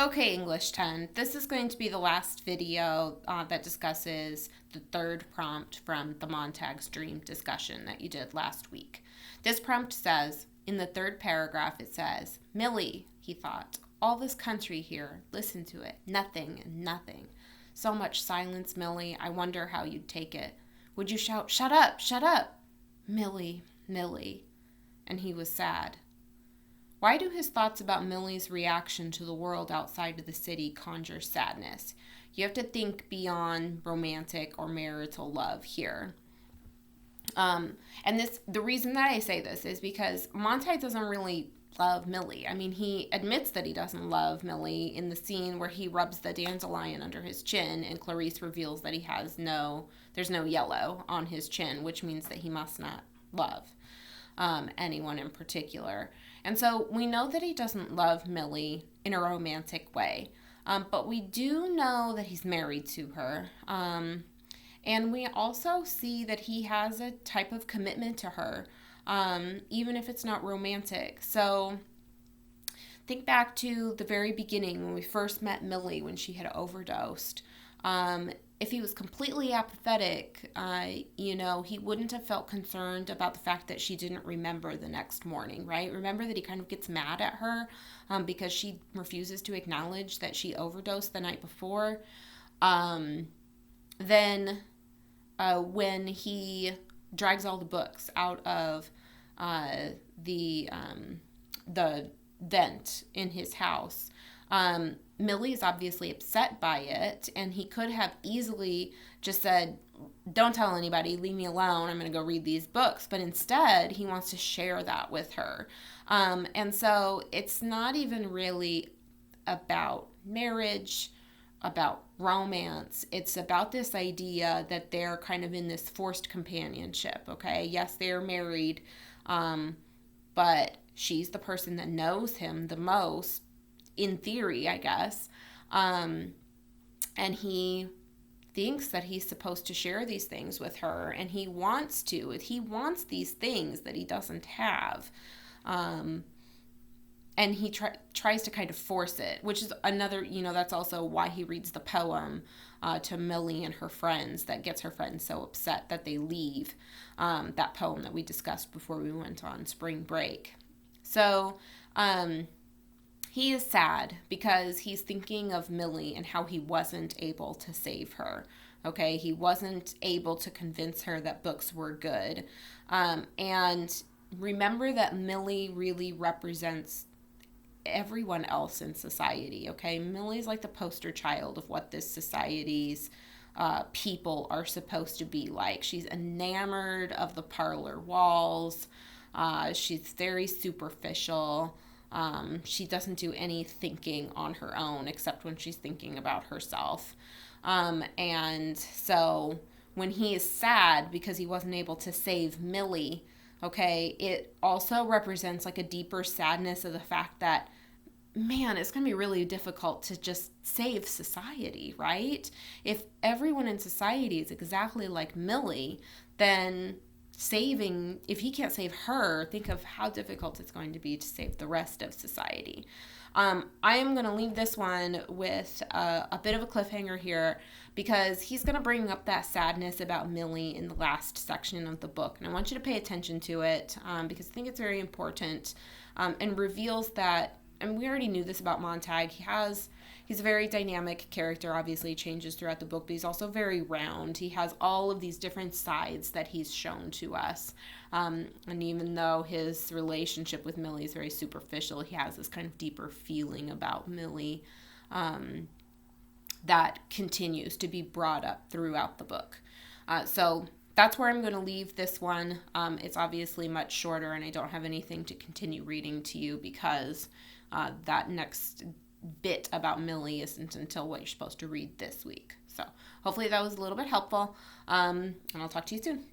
Okay, English 10. This is going to be the last video that discusses the third prompt from the Montag's dream discussion that you did last week. This prompt says, in the third paragraph, it says, Millie, he thought, all this country here, listen to it, nothing and nothing. So much silence, Millie, I wonder how you'd take it. Would you shout, shut up, shut up? Millie, Millie. And he was sad. Why do his thoughts about Millie's reaction to the world outside of the city conjure sadness? You have to think beyond romantic or marital love here. The reason that I say this is because Montag doesn't really love Millie. I mean, he admits that he doesn't love Millie in the scene where he rubs the dandelion under his chin and Clarice reveals that there's no yellow on his chin, which means that he must not love anyone in particular. And so we know that he doesn't love Millie in a romantic way, but we do know that he's married to her. And we also see that he has a type of commitment to her, even if it's not romantic. So think back to the very beginning when we first met Millie when she had overdosed. If he was completely apathetic, he wouldn't have felt concerned about the fact that she didn't remember the next morning, right? Remember that he kind of gets mad at her because she refuses to acknowledge that she overdosed the night before. Then when he drags all the books out of the vent in his house, Millie is obviously upset by it, and he could have easily just said, don't tell anybody, leave me alone, I'm going to go read these books. But instead, he wants to share that with her. And so it's not even really about marriage, about romance. It's about this idea that they're kind of in this forced companionship, okay? Yes, they're married, but she's the person that knows him the most, in theory, I guess. And he thinks that he's supposed to share these things with her, and he wants to. He wants these things that he doesn't have. And he tries to kind of force it, which is another, that's also why he reads the poem to Millie and her friends that gets her friends so upset that they leave, that poem that we discussed before we went on spring break. So, he is sad because he's thinking of Millie and how he wasn't able to save her. Okay, he wasn't able to convince her that books were good. And remember that Millie really represents everyone else in society. Okay, Millie's like the poster child of what this society's people are supposed to be like. She's enamored of the parlor walls. She's very superficial. She doesn't do any thinking on her own except when she's thinking about herself. And so when he is sad because he wasn't able to save Millie, okay, it also represents like a deeper sadness of the fact that, man, it's going to be really difficult to just save society, right? If everyone in society is exactly like Millie, then if he can't save her, think of how difficult it's going to be to save the rest of society. I am going to leave this one with a bit of a cliffhanger here because he's going to bring up that sadness about Millie in the last section of the book. And I want you to pay attention to it because I think it's very important and reveals that, and we already knew this about Montag, he's a very dynamic character, obviously changes throughout the book, but he's also very round. He has all of these different sides that he's shown to us. And even though his relationship with Millie is very superficial, he has this kind of deeper feeling about Millie that continues to be brought up throughout the book. So that's where I'm going to leave this one. It's obviously much shorter, and I don't have anything to continue reading to you because that next bit about Millie isn't until what you're supposed to read this week. So hopefully that was a little bit helpful, and I'll talk to you soon.